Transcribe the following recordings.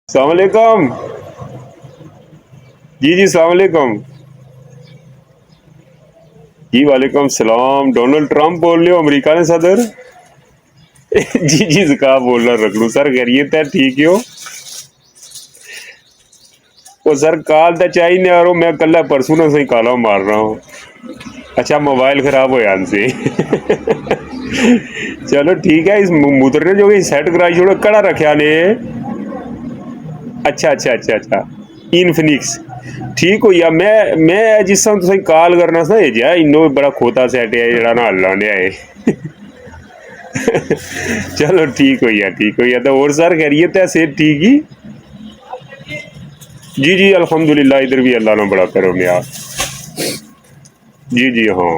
السلام علیکم جی جی السلام علیکم جی وعلیکم السلام ڈونلڈ ٹرمپ بول رہے ہو امریکہ نے صدر جی جی زکا بول رہا رکھڑو سر خیریت ہے ٹھیک ہو وہ سر کال تو چاہیے نہیں آ رہا میں کل پرسوں نہ صحیح کالا مار رہا ہوں اچھا موبائل خراب ہو ان سے چلو ٹھیک ہے اس متر نے جو سیٹ کرائی چھوڑو کڑا رکھا نے اچھا اچھا اچھا اچھا انفنکس ٹھیک ہوئی میں جس طرح تصیں کال کرنا سا یہ جا بڑا کھوتا سیٹ ہے جڑا نا ہل لیا ہے چلو ٹھیک ہوئی ہے ٹھیک ہوئی ہے تو اور سر خیریت ہے صحت ٹھیک ہی جی جی الحمد للہ ادھر بھی اللہ نے بڑا کرو گیا جی جی ہاں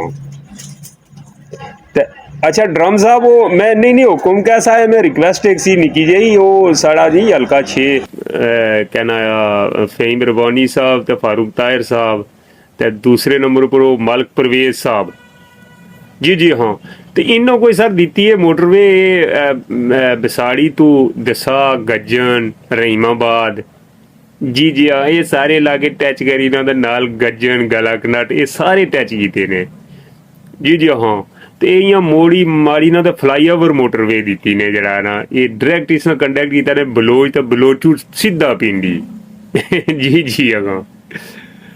اچھا ڈرم صاحب وہ میں نہیں حکم کیسا ہے میں ریکویسٹ ایک سی نکی جی وہ سڑا جی ہلکا چھ کہنا فہیم ربانی صاحب تے فاروق طاہر صاحب تے دوسرے نمبر پر وہ ملک پرویز صاحب جی جی ہاں تو انہوں کوئی سر دیتی ہے موٹر وے بساڑی تو دسا گجن رحیم آباد جی جی ہاں یہ سارے علاقے ٹچ کری انہوں نال گجن گلا کنٹ یہ سارے ٹچ کیتے ہیں جی جی ہاں تو یہ موڑی ماڑی نہ تو فلائی اوور موٹر وے دیتی نے جڑا نا یہ ڈائریکٹ اس نے کنٹیکٹ کیتا نے بلوچ تو بلوچ سیدھا پنڈی جی جی اگاں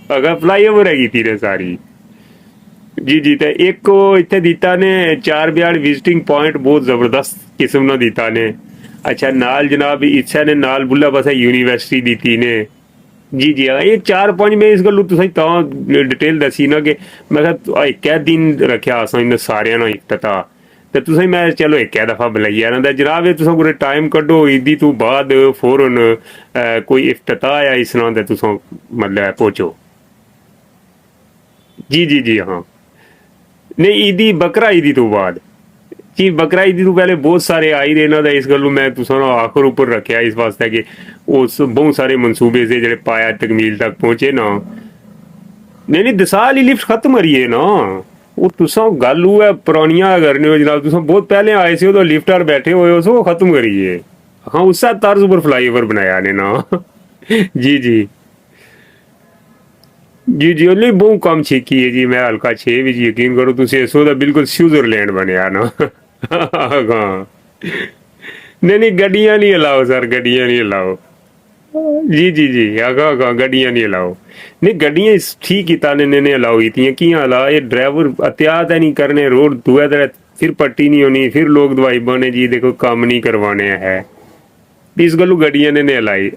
اگاں فلائی اوور ہے کی نے ساری جی جی تو ایک اتنے دیتا نے چار بیاڑ وزٹنگ پوائنٹ بہت زبردست قسم نہ دیتا نے اچھا نال جناب اتھا نے نال بلا بسا یونیورسٹی دیتی نے جی جی ہاں یہ چار پانچ میں اس گلوں ڈیٹیل دسی نا کہ میں ایک دن رکھا سا سارے افتتاح تو تسیں میں چلو ایک دفعہ بلائی نا جناب یہ پورے ٹائم کڈو عیدی تو بعد فورن کوئی افتتاح آیا اس طرح تسوں مطلب پہنچو جی جی جی ہاں نہیں عیدی بکرا عیدی تو بعد جی بکرا عیدی تو پہلے بہت سارے آئی رہے نا اس گلوں میں آخر اوپر رکھا اس واسطے کہ اس بہت سارے منصوبے سے جڑے پایا تکمیل تک پہنچے نا نہیں نہیں دسال ہی لفٹ ختم کریے نا وہ تساں گل وہ ہے پرانیاں کرنے ہو جناب تساں بہت پہلے آئے سے تو لفٹ بیٹھے ہوئے ہو سو وہ ختم کریے ہاں اس سے طرز اوپر فلائی اوور بنایا نے نا جی جی جی جی نہیں بہت کم چھیکی ہے جی میں ہلکا چھ بھی جی یقین کرو تسی سو بالکل سوئٹزرلینڈ بنیا نا ہاں نہیں نہیں گڈیاں نہیں الاؤ سر گڈیاں نہیں الاؤ جی جی جی آگاں گڈیاں نہیں الاؤ نہیں گڈیاں ٹھیک نے الاؤ کی کیاں الا یہ ڈرائیور احتیاط ہے نہیں کرنے روڈ دعا پھر پٹی نہیں ہونی پھر لوگ دوائی بنے جی دیکھو کام نہیں کروانے ہے اس گلو گڈیاں نے الائی